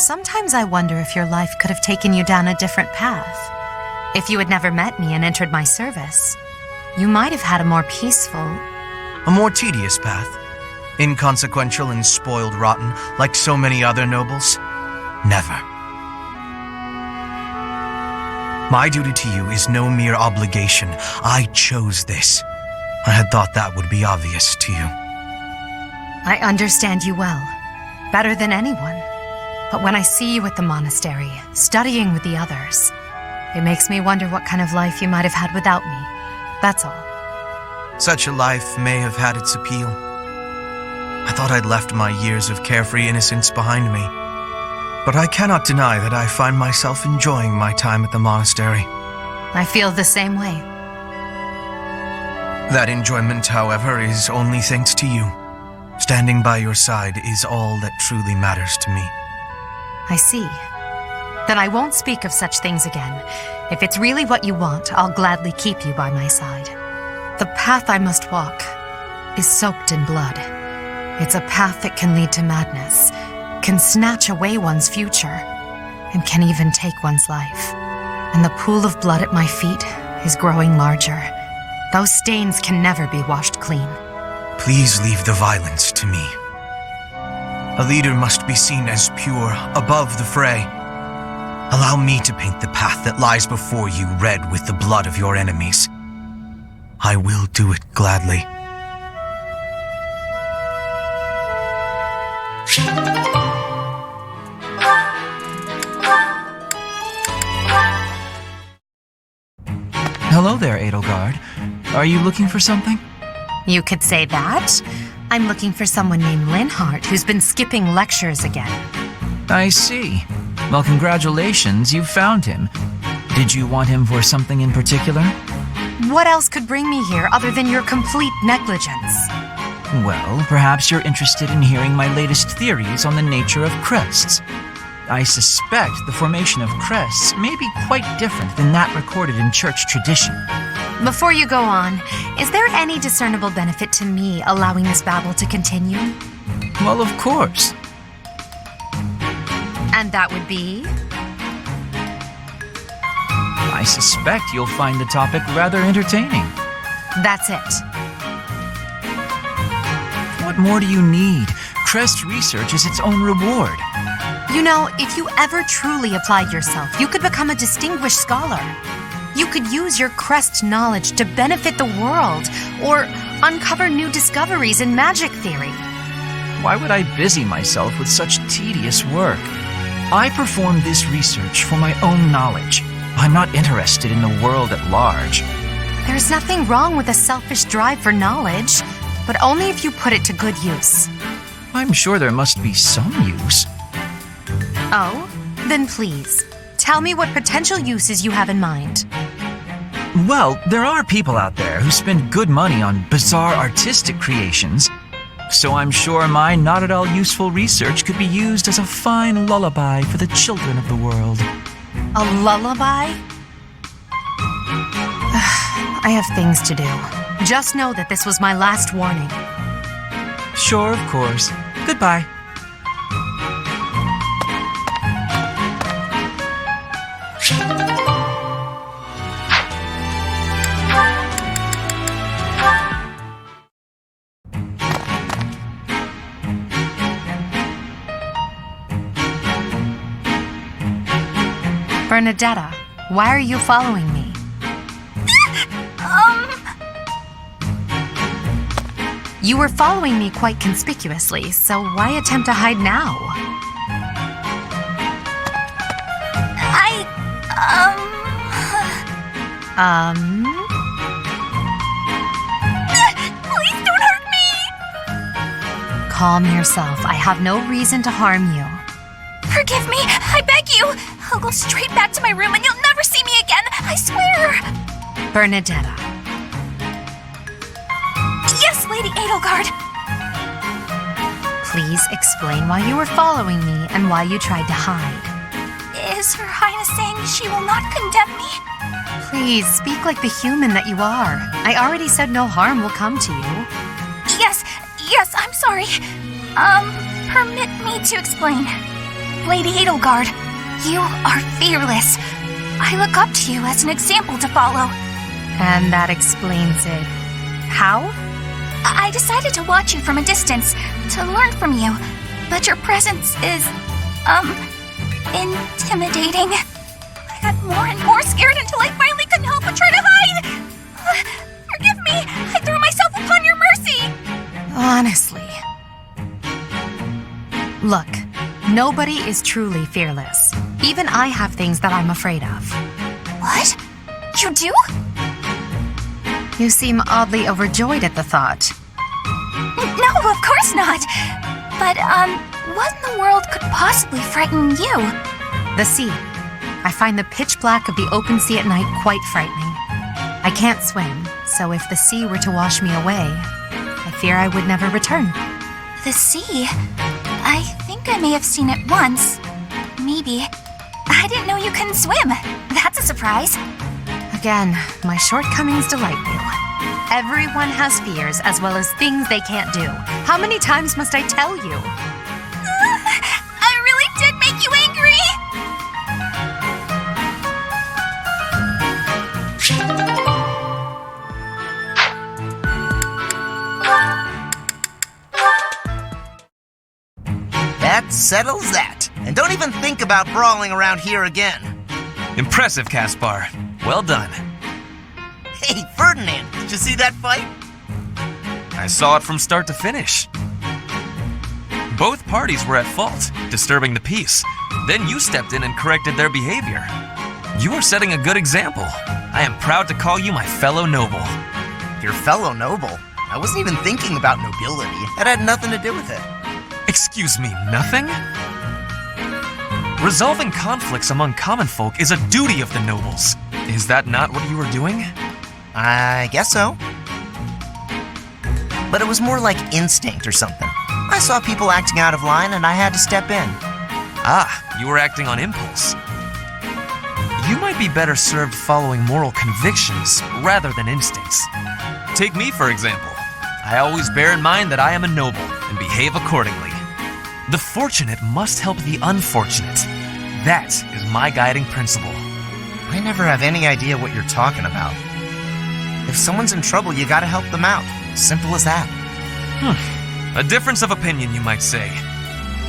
Sometimes I wonder if your life could have taken you down a different path. If you had never met me and entered my service, you might have had a more peaceful... A more tedious path. Inconsequential and spoiled rotten, like so many other nobles. Never. My duty to you is no mere obligation. I chose this. I had thought that would be obvious to you. I understand you well, better than anyone. But when I see you at the monastery, studying with the others, it makes me wonder what kind of life you might have had without me. That's all. Such a life may have had its appeal. I thought I'd left my years of carefree innocence behind me. But I cannot deny that I find myself enjoying my time at the monastery. I feel the same way. That enjoyment, however, is only thanks to you. Standing by your side is all that truly matters to me. I see. Then I won't speak of such things again. If it's really what you want, I'll gladly keep you by my side. The path I must walk is soaked in blood. It's a path that can lead to madness, can snatch away one's future, and can even take one's life. And the pool of blood at my feet is growing larger. Those stains can never be washed clean. Please leave the violence to me. A leader must be seen as pure, above the fray. Allow me to paint the path that lies before you red with the blood of your enemies. I will do it gladly. Hello there, Edelgard. Are you looking for something? You could say that. I'm looking for someone named Lindhardt who's been skipping lectures again. I see. Well, congratulations, you found him. Did you want him for something in particular? What else could bring me here other than your complete negligence? Well, perhaps you're interested in hearing my latest theories on the nature of crests. I suspect the formation of crests may be quite different than that recorded in church tradition. Before you go on, is there any discernible benefit to me allowing this babble to continue? Well, of course. And that would be? I suspect you'll find the topic rather entertaining. That's it. What more do you need? Crest research is its own reward. You know, if you ever truly applied yourself, you could become a distinguished scholar. You could use your crest knowledge to benefit the world, or uncover new discoveries in magic theory. Why would I busy myself with such tedious work? I perform this research for my own knowledge. I'm not interested in the world at large. There's nothing wrong with a selfish drive for knowledge, but only if you put it to good use. I'm sure there must be some use. Oh? Then please, tell me what potential uses you have in mind. Well, there are people out there who spend good money on bizarre artistic creations. So I'm sure my not-at-all useful research could be used as a fine lullaby for the children of the world. A lullaby? I have things to do. Just know that this was my last warning. Sure, of course. Goodbye. Bernadetta, why are you following me? You were following me quite conspicuously, so why attempt to hide now? Please don't hurt me! Calm yourself. I have no reason to harm you. Forgive me, I beg you! I'll go straight back to my room and you'll never see me again, I swear! Bernadetta. Yes, Lady Edelgard! Please explain why you were following me and why you tried to hide. Is Her Highness saying she will not condemn me? Please, speak like the human that you are. I already said no harm will come to you. Yes, I'm sorry. Permit me to explain. Lady Edelgard. You are fearless. I look up to you as an example to follow. And that explains it. How? I decided to watch you from a distance, to learn from you. But your presence is, intimidating. I got more and more scared until I finally couldn't help but try to hide. Forgive me. I threw myself upon your mercy. Honestly. Look, nobody is truly fearless. Even I have things that I'm afraid of. What? You do? You seem oddly overjoyed at the thought. No, of course not. But, what in the world could possibly frighten you? The sea. I find the pitch black of the open sea at night quite frightening. I can't swim, so if the sea were to wash me away, I fear I would never return. The sea? I think I may have seen it once. Maybe. I didn't know you couldn't swim. That's a surprise. Again, my shortcomings delight you. Everyone has fears as well as things they can't do. How many times must I tell you? I really did make you angry! That settles that. And don't even think about brawling around here again. Impressive, Caspar. Well done. Hey, Ferdinand, did you see that fight? I saw it from start to finish. Both parties were at fault, disturbing the peace. Then you stepped in and corrected their behavior. You are setting a good example. I am proud to call you my fellow noble. Your fellow noble? I wasn't even thinking about nobility. That had nothing to do with it. Excuse me, nothing? Resolving conflicts among common folk is a duty of the nobles. Is that not what you were doing? I guess so. But it was more like instinct or something. I saw people acting out of line and I had to step in. Ah, you were acting on impulse. You might be better served following moral convictions rather than instincts. Take me, for example. I always bear in mind that I am a noble and behave accordingly. The fortunate must help the unfortunate. That is my guiding principle. I never have any idea what you're talking about. If someone's in trouble, you gotta help them out. Simple as that. A difference of opinion, you might say.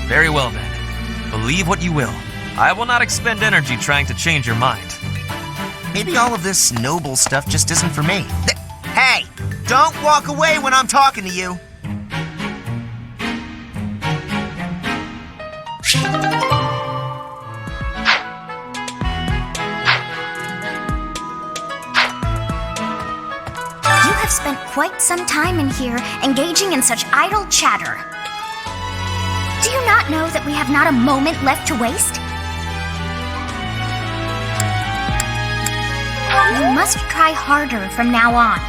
Very well then. Believe what you will. I will not expend energy trying to change your mind. Maybe all of this noble stuff just isn't for me. Hey! Don't walk away when I'm talking to you! You have spent quite some time in here engaging in such idle chatter. Do you not know that we have not a moment left to waste? You must try harder from now on.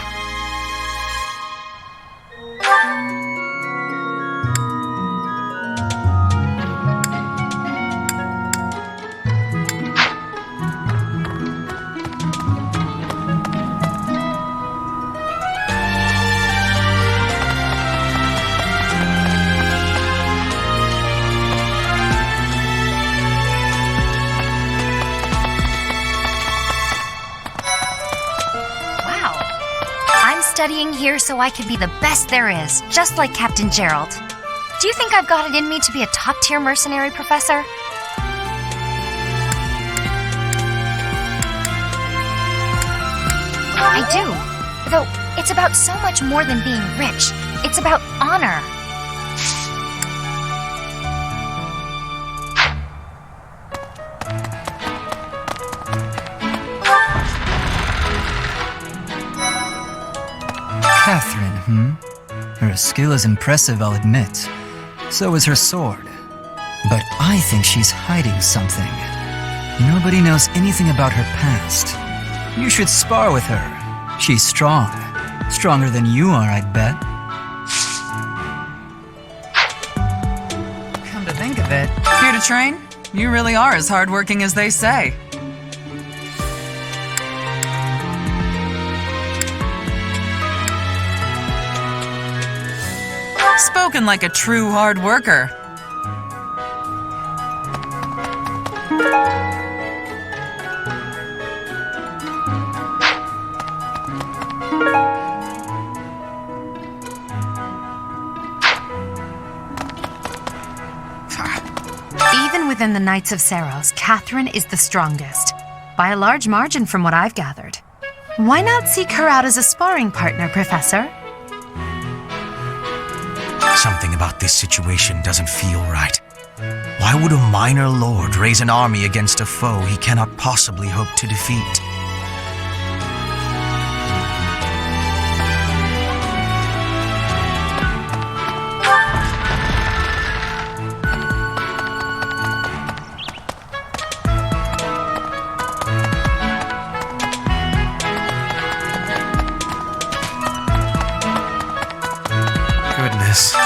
Studying here so I can be the best there is, just like Captain Gerald. Do you think I've got it in me to be a top-tier mercenary, Professor? I do. Though, it's about so much more than being rich. It's about honor. Catherine, Her skill is impressive, I'll admit. So is her sword. But I think she's hiding something. Nobody knows anything about her past. You should spar with her. She's strong. Stronger than you are, I'd bet. Come to think of it, here to train? You really are as hardworking as they say. Spoken like a true hard worker. Even within the Knights of Saros, Catherine is the strongest, by a large margin from what I've gathered. Why not seek her out as a sparring partner, Professor? Something about this situation doesn't feel right. Why would a minor lord raise an army against a foe he cannot possibly hope to defeat?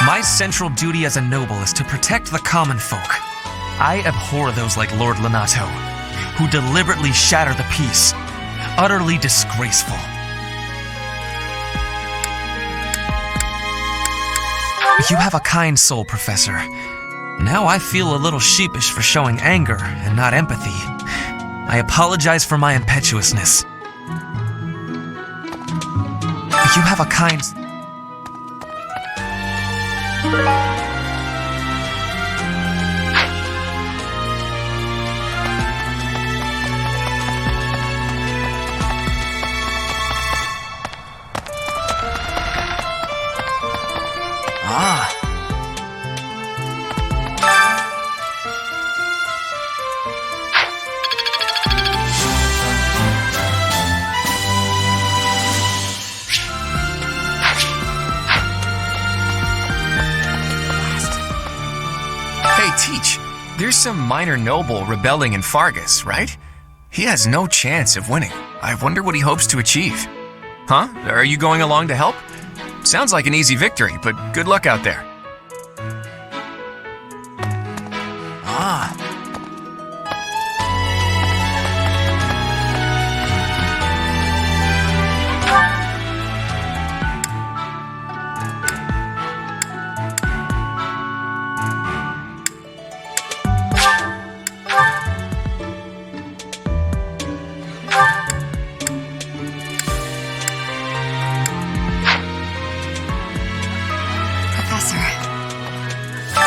My central duty as a noble is to protect the common folk. I abhor those like Lord Lenato, who deliberately shatter the peace. Utterly disgraceful. You have a kind soul, Professor. Now I feel a little sheepish for showing anger and not empathy. I apologize for my impetuousness. You have a kind... There's some minor noble rebelling in Fargus, right? He has no chance of winning. I wonder what he hopes to achieve. Huh? Are you going along to help? Sounds like an easy victory, but good luck out there.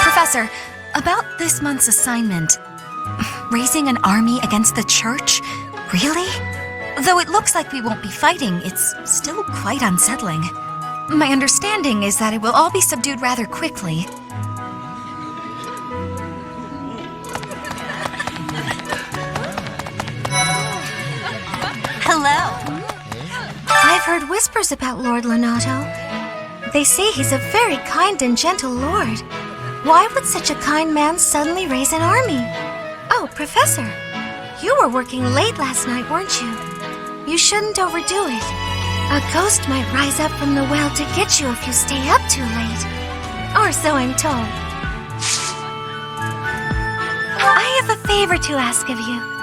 Professor, about this month's assignment, raising an army against the church? Really? Though it looks like we won't be fighting, it's still quite unsettling. My understanding is that it will all be subdued rather quickly. Hello. I've heard whispers about Lord Lenato. They say he's a very kind and gentle lord. Why would such a kind man suddenly raise an army? Oh, Professor, you were working late last night, weren't you? You shouldn't overdo it. A ghost might rise up from the well to get you if you stay up too late. Or so I'm told. I have a favor to ask of you.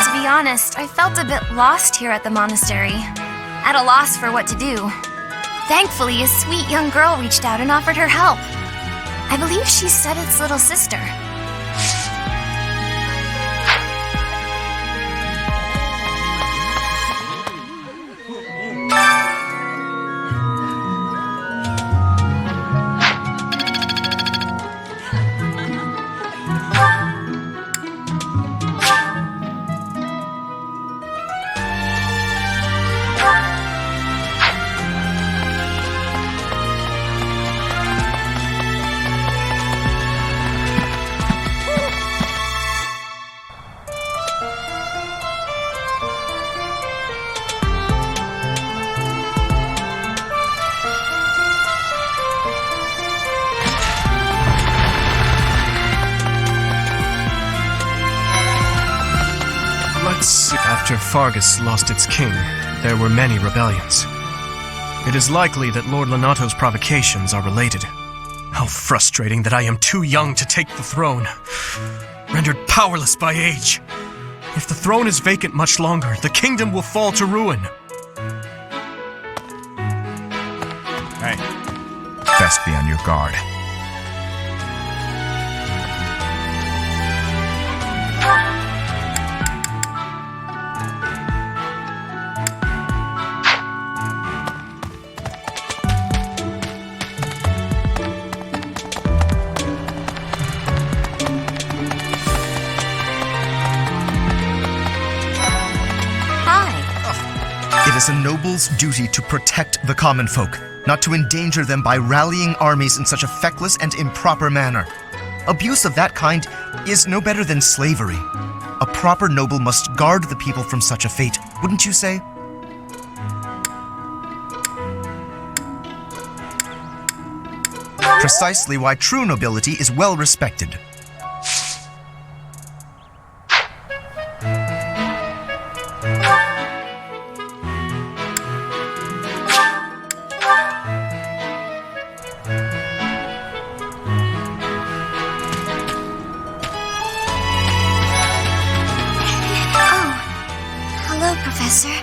To be honest, I felt a bit lost here at the monastery, at a loss for what to do. Thankfully, a sweet young girl reached out and offered her help. I believe she's Sedith's little sister. After Fargus lost its king, there were many rebellions. It is likely that Lord Lenato's provocations are related. How frustrating that I am too young to take the throne, rendered powerless by age. If the throne is vacant much longer, the kingdom will fall to ruin. best be on your guard. It is a noble's duty to protect the common folk, not to endanger them by rallying armies in such a feckless and improper manner. Abuse of that kind is no better than slavery. A proper noble must guard the people from such a fate, wouldn't you say? Precisely why true nobility is well respected. Professor.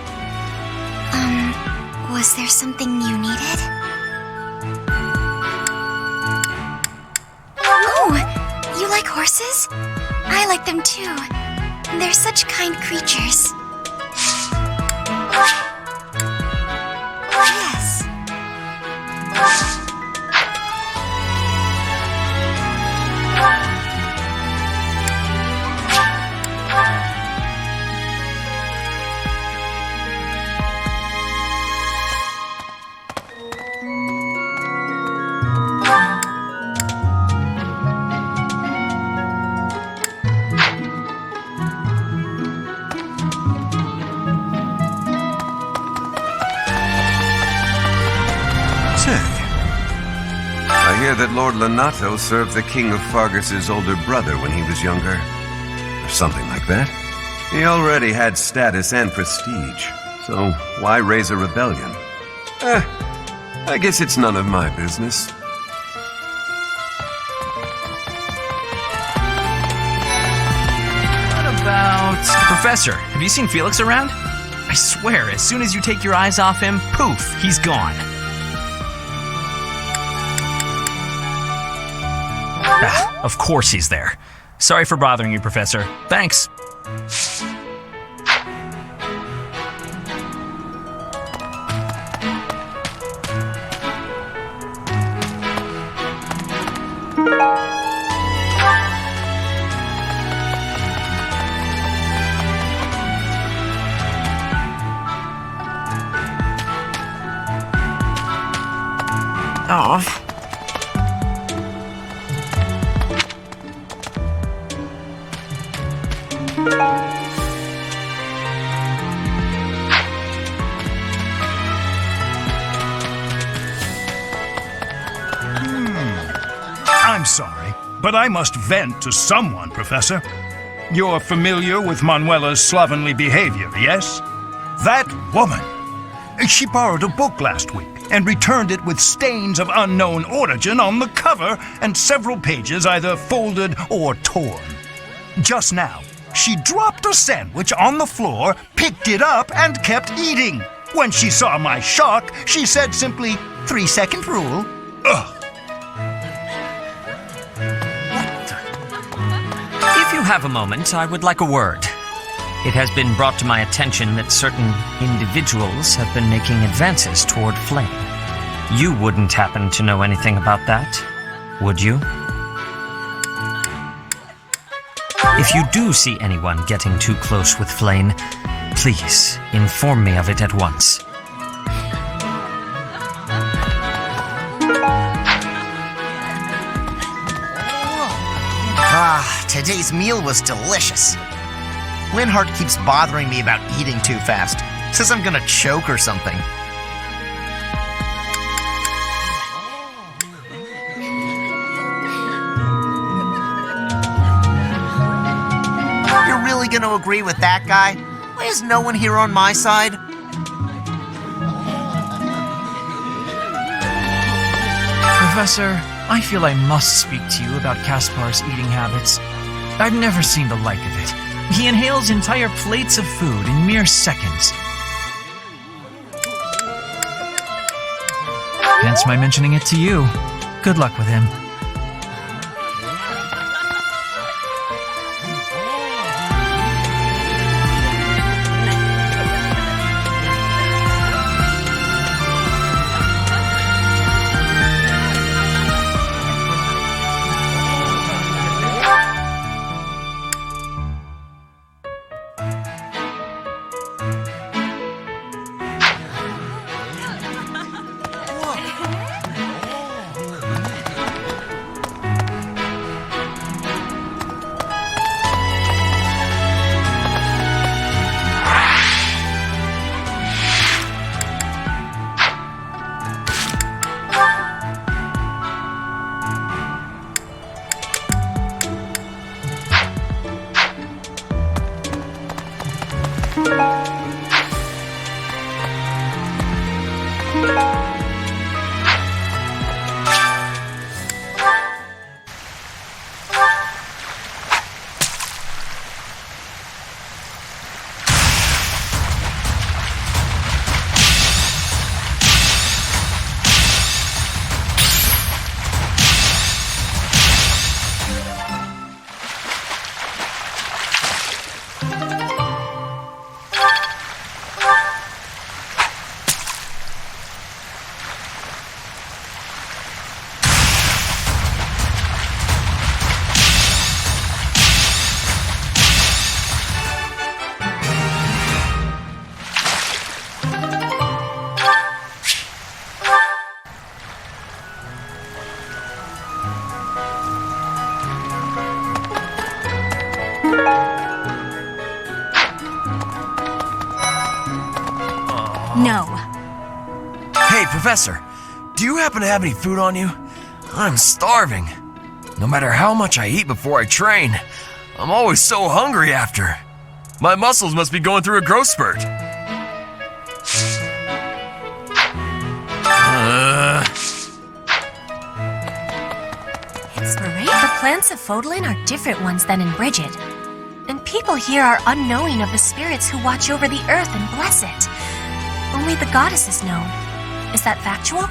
Was there something you needed? Oh, you like horses? I like them too. They're such kind creatures. Yes. I hear that Lord Lonato served the King of Fargus's older brother when he was younger. Or something like that. He already had status and prestige, so why raise a rebellion? I guess it's none of my business. What about... Professor, have you seen Felix around? I swear, as soon as you take your eyes off him, poof, he's gone. Of course he's there. Sorry for bothering you, Professor. Thanks. Oh. I'm sorry, but I must vent to someone, Professor. You're familiar with Manuela's slovenly behavior, yes? That woman! She borrowed a book last week and returned it with stains of unknown origin on the cover and several pages either folded or torn. Just now, she dropped a sandwich on the floor, picked it up, and kept eating. When she saw my shock, she said simply, 3-second rule. Ugh. If you have a moment, I would like a word. It has been brought to my attention that certain individuals have been making advances toward Flame. You wouldn't happen to know anything about that, would you? If you do see anyone getting too close with Flame, please inform me of it at once. Today's meal was delicious. Lindhardt keeps bothering me about eating too fast. Says I'm gonna choke or something. You're really gonna agree with that guy? Why is no one here on my side? Professor, I feel I must speak to you about Kaspar's eating habits. I've never seen the like of it. He inhales entire plates of food in mere seconds. chance by mentioning it to you. Good luck with him. No. Hey, Professor, do you happen to have any food on you? I'm starving. No matter how much I eat before I train, I'm always so hungry after. My muscles must be going through a growth spurt. The plants of Fodlan are different ones than in Brigid. And people here are unknowing of the spirits who watch over the earth and bless it. Only the goddess is known. Is that factual?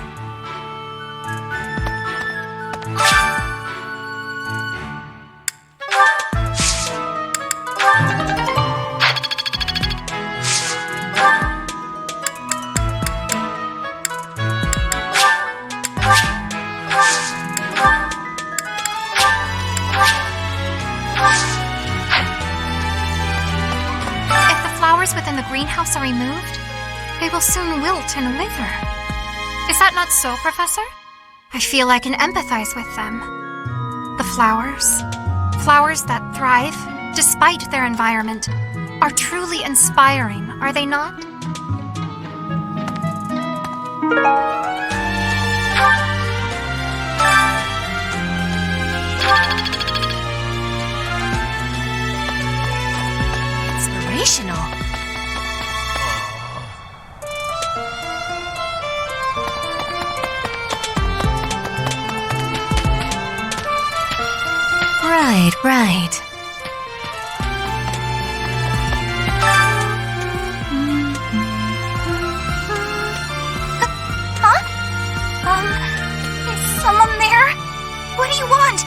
If the flowers within the greenhouse are removed, they will soon wilt and wither. Is that not so, Professor? I feel I can empathize with them. The flowers that thrive despite their environment, are truly inspiring, are they not? Inspirational. Right. Is someone there? What do you want?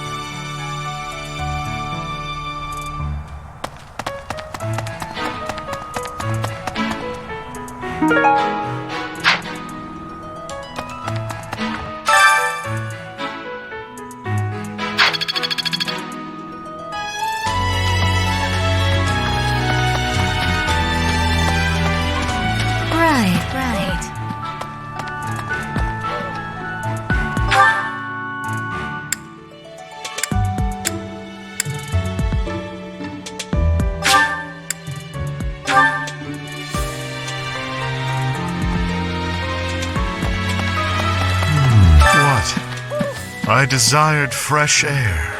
I desired fresh air.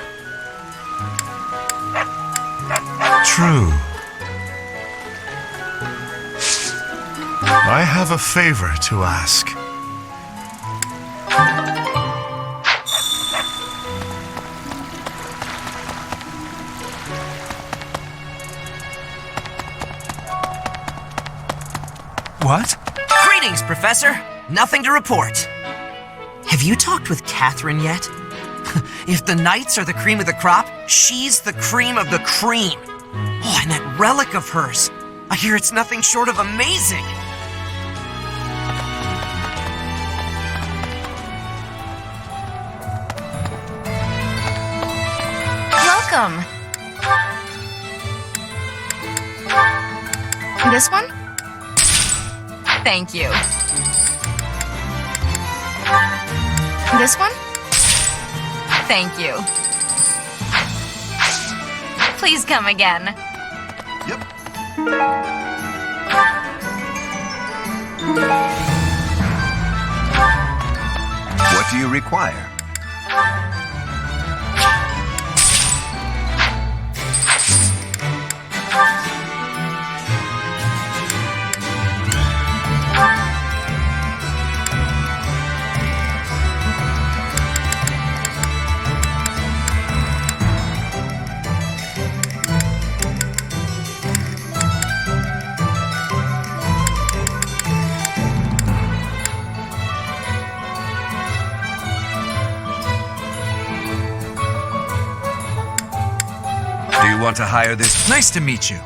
True. I have a favor to ask. What? Greetings, Professor. Nothing to report. Have you talked with Catherine yet? If the knights are the cream of the crop, she's the cream of the cream. Oh, and that relic of hers. I hear it's nothing short of amazing. Welcome. This one? Thank you. This one? Thank you. Please come again. Yep. What do you require? Do you want to hire this? Nice to meet you.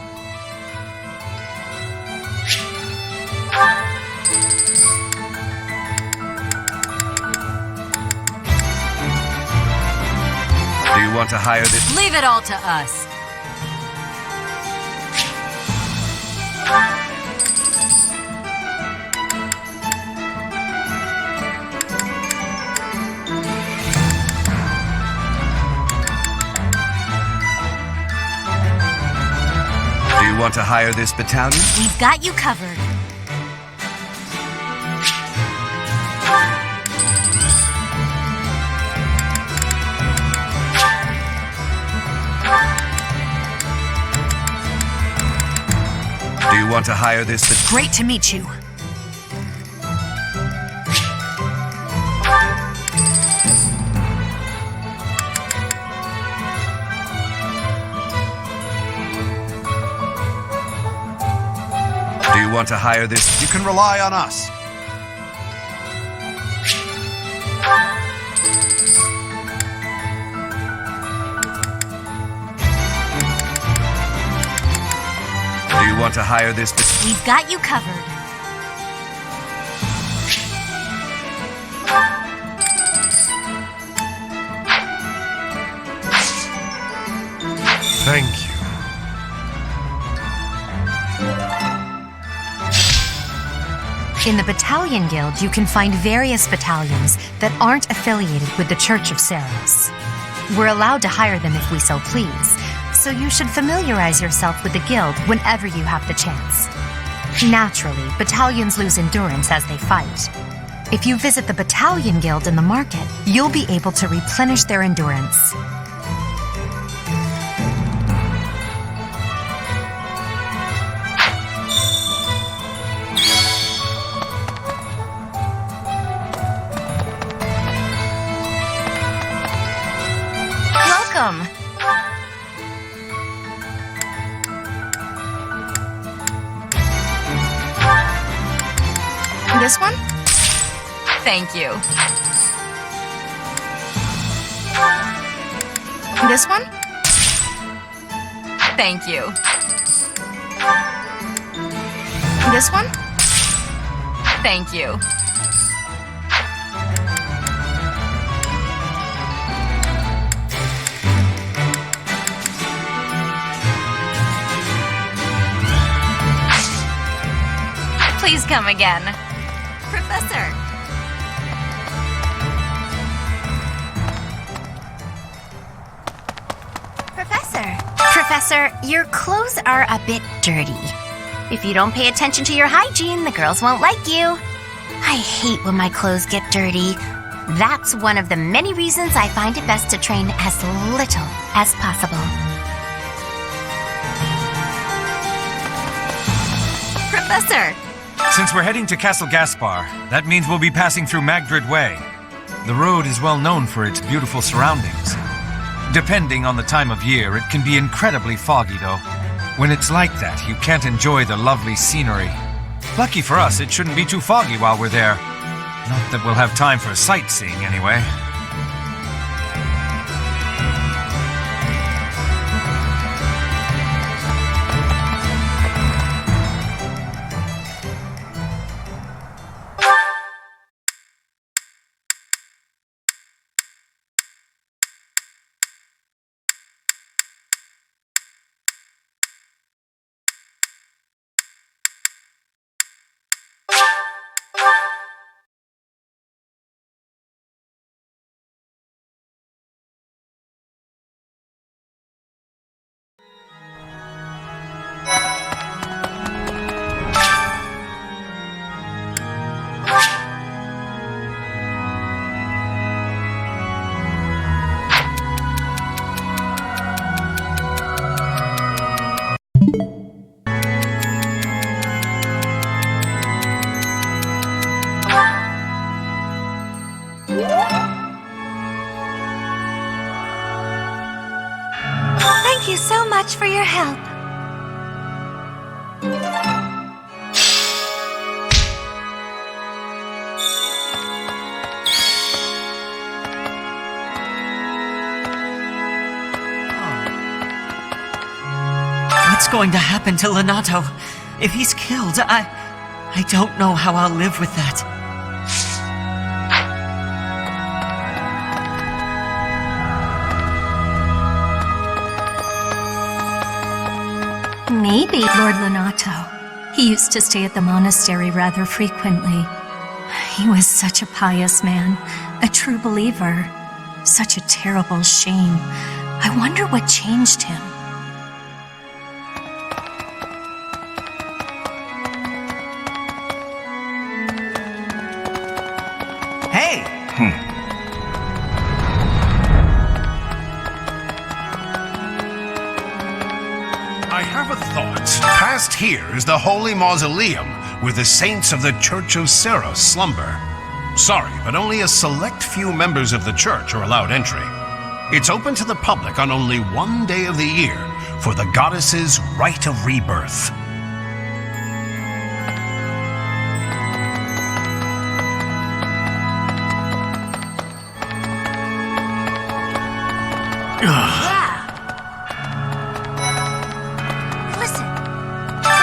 Do you want to hire this? Leave it all to us. Do you want to hire this battalion? We've got you covered. Do you want to hire this? Great to meet you. Do you want to hire this? You can rely on us. Do you want to hire this? We've got you covered. Thank you. In the Battalion Guild, you can find various battalions that aren't affiliated with the Church of Saros. We're allowed to hire them if we so please, so you should familiarize yourself with the guild whenever you have the chance. Naturally, battalions lose endurance as they fight. If you visit the Battalion Guild in the market, you'll be able to replenish their endurance. Welcome. This one? Thank you. This one? Thank you. This one? Thank you. Please come again. Professor! Professor, your clothes are a bit dirty. If you don't pay attention to your hygiene, the girls won't like you. I hate when my clothes get dirty. That's one of the many reasons I find it best to train as little as possible. Professor! Since we're heading to Castle Gaspar, that means we'll be passing through Magdrid Way. The road is well known for its beautiful surroundings. Depending on the time of year, it can be incredibly foggy, though. When it's like that, you can't enjoy the lovely scenery. Lucky for us, it shouldn't be too foggy while we're there. Not that we'll have time for sightseeing anyway. Thank you so much for your help. What's going to happen to Lenato? If he's killed, I don't know how I'll live with that. Maybe Lord Lenato. He used to stay at the monastery rather frequently. He was such a pious man, a true believer. Such a terrible shame. I wonder what changed him. Hey! I have a thought. Past here is the holy mausoleum where the saints of the Church of Sarah slumber. Sorry, but only a select few members of the church are allowed entry. It's open to the public on only one day of the year for the goddess's rite of rebirth.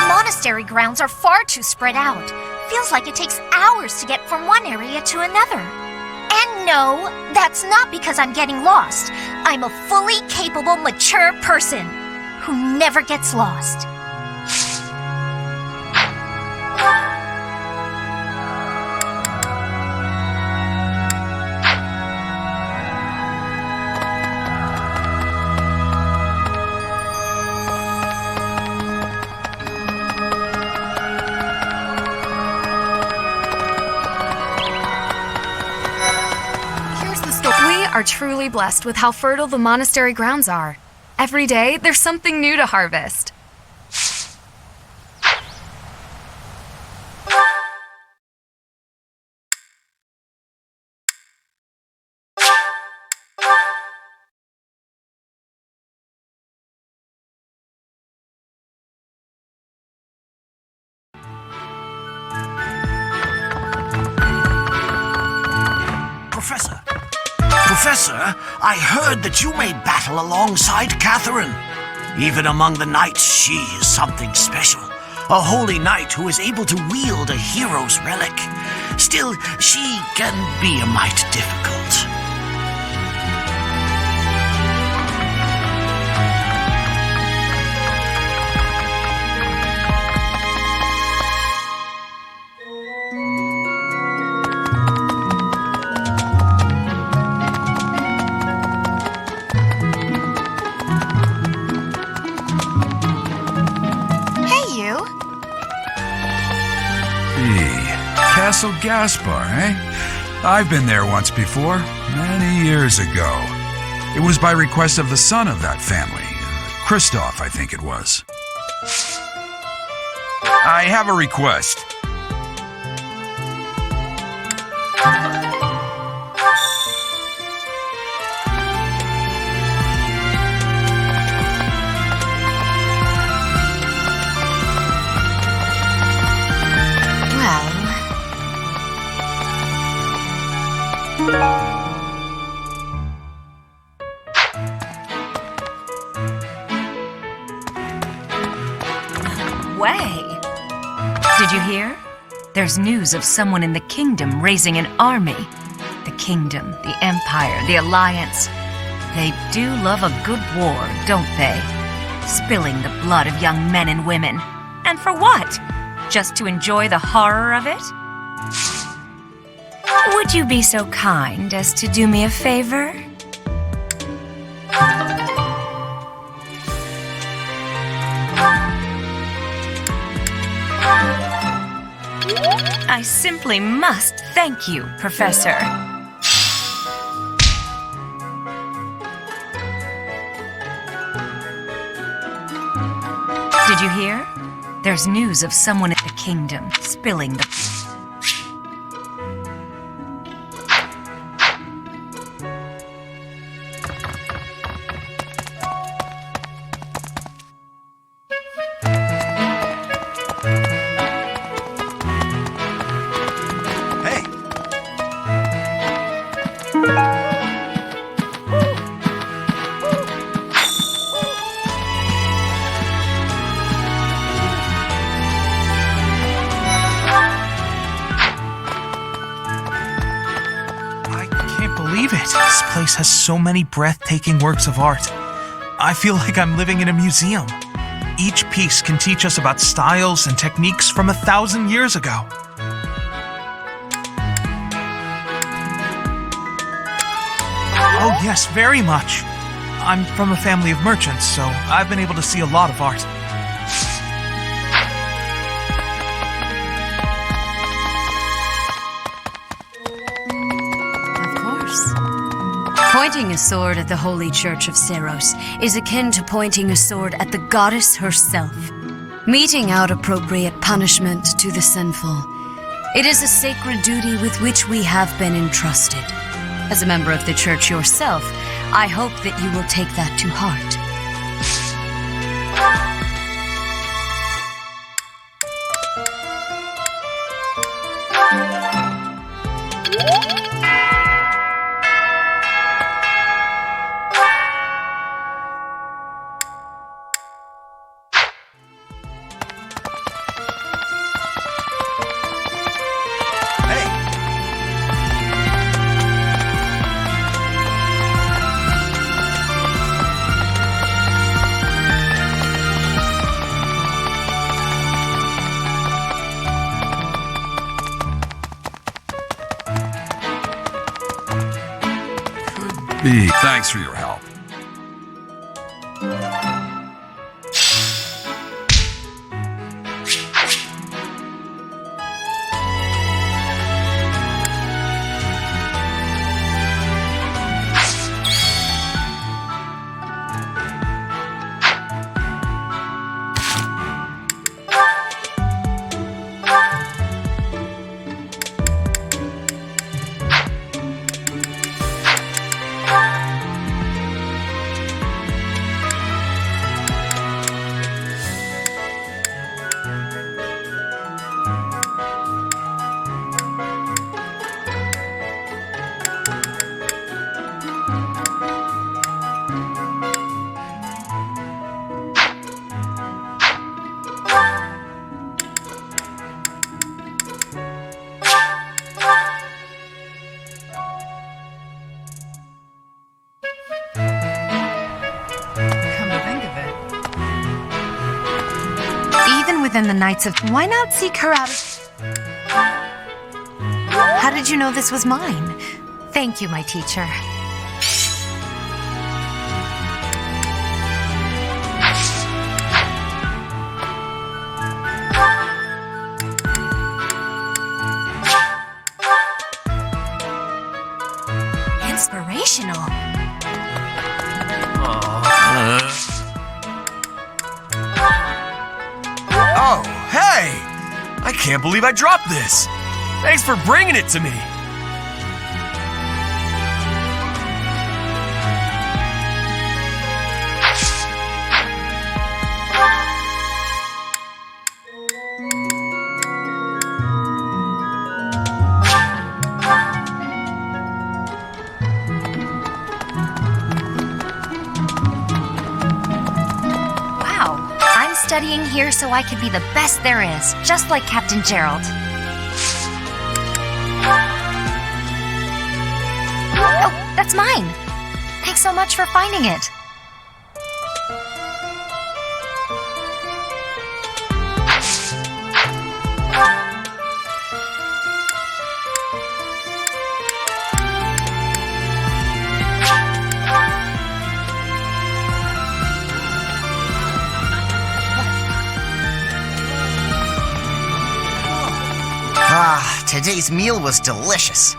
Monastery grounds are far too spread out. Feels like it takes hours to get from one area to another. And no, that's not because I'm getting lost. I'm a fully capable, mature person who never gets lost. Are truly blessed with how fertile the monastery grounds are. Every day, there's something new to harvest. Professor, I heard that you made battle alongside Catherine. Even among the knights, she is something special. A holy knight who is able to wield a hero's relic. Still, she can be a mite difficult. Castle Gaspar, eh? I've been there once before, many years ago. It was by request of the son of that family, Christoph, I think it was. I have a request. way. Did you hear? There's news of someone in the kingdom raising an army. The kingdom, the empire, the alliance. They do love a good war, don't they? Spilling the blood of young men and women. And for what? Just to enjoy the horror of it? Would you be so kind as to do me a favor? I simply must thank you, Professor. Did you hear? There's news of someone in the kingdom spilling the... This place has so many breathtaking works of art. I feel like I'm living in a museum. Each piece can teach us about styles and techniques from 1,000 years ago. Oh yes, very much. I'm from a family of merchants, so I've been able to see a lot of art. Pointing a sword at the Holy Church of Seros is akin to pointing a sword at the goddess herself, meting out appropriate punishment to the sinful. It is a sacred duty with which we have been entrusted. As a member of the Church yourself, I hope that you will take that to heart. Thanks for your help. Within the Knights of... Why not seek her out of... How did you know this was mine? Thank you, my teacher. Inspirational. Oh, hey! I can't believe I dropped this! Thanks for bringing it to me! studying here so I could be the best there is, just like Captain Gerald. Oh, that's mine. Thanks so much for finding it. Today's meal was delicious.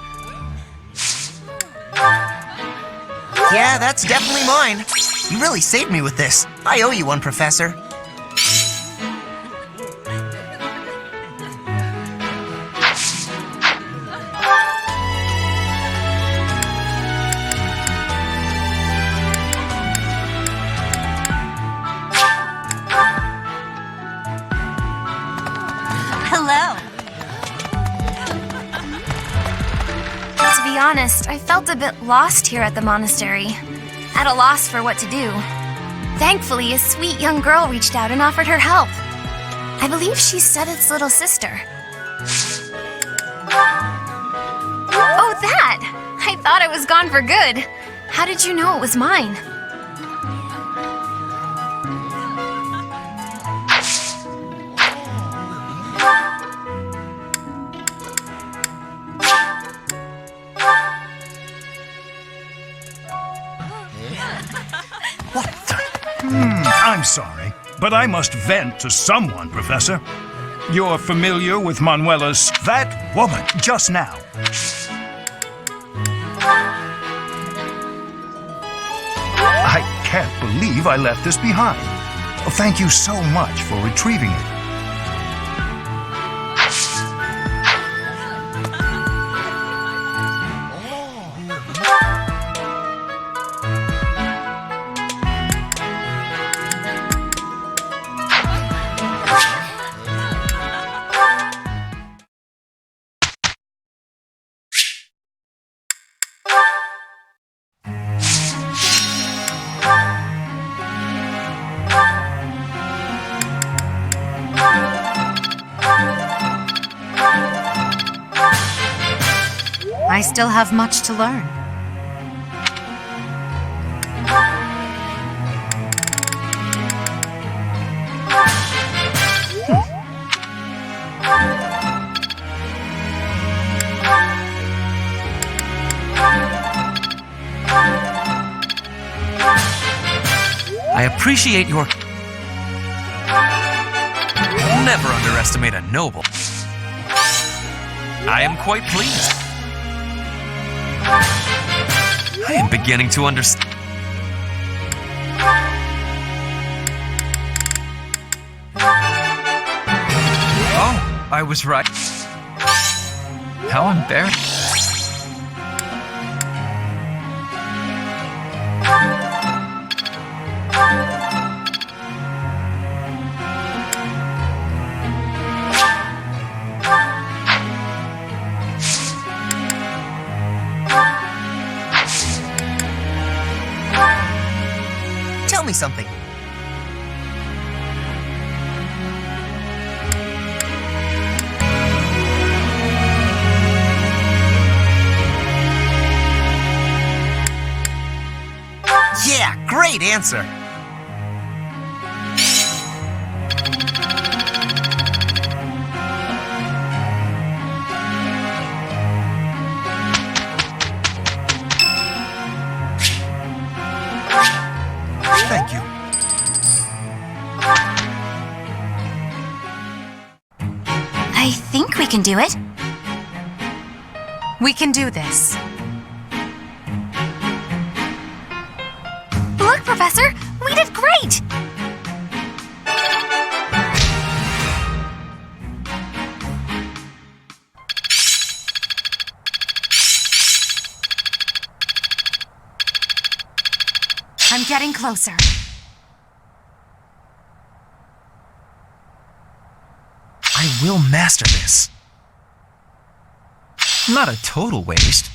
Yeah, that's definitely mine. You really saved me with this. I owe you one, Professor. Hello. To be honest, I felt a bit lost here at the monastery. At a loss for what to do. Thankfully, a sweet young girl reached out and offered her help. I believe she's Sedith's little sister. Oh, that! I thought it was gone for good. How did you know it was mine? I'm sorry, but I must vent to someone, Professor. You're familiar with Manuela's... That woman, just now. I can't believe I left this behind. Thank you so much for retrieving it. I still have much to learn. I appreciate your... Never underestimate a noble. I am quite pleased. I am beginning to understand. Oh, I was right. How embarrassing. Tell me something. Yeah, great answer. Thank you. I think we can do it. We can do this. Look, Professor! We did great! I'm getting closer. I will master this. Not a total waste,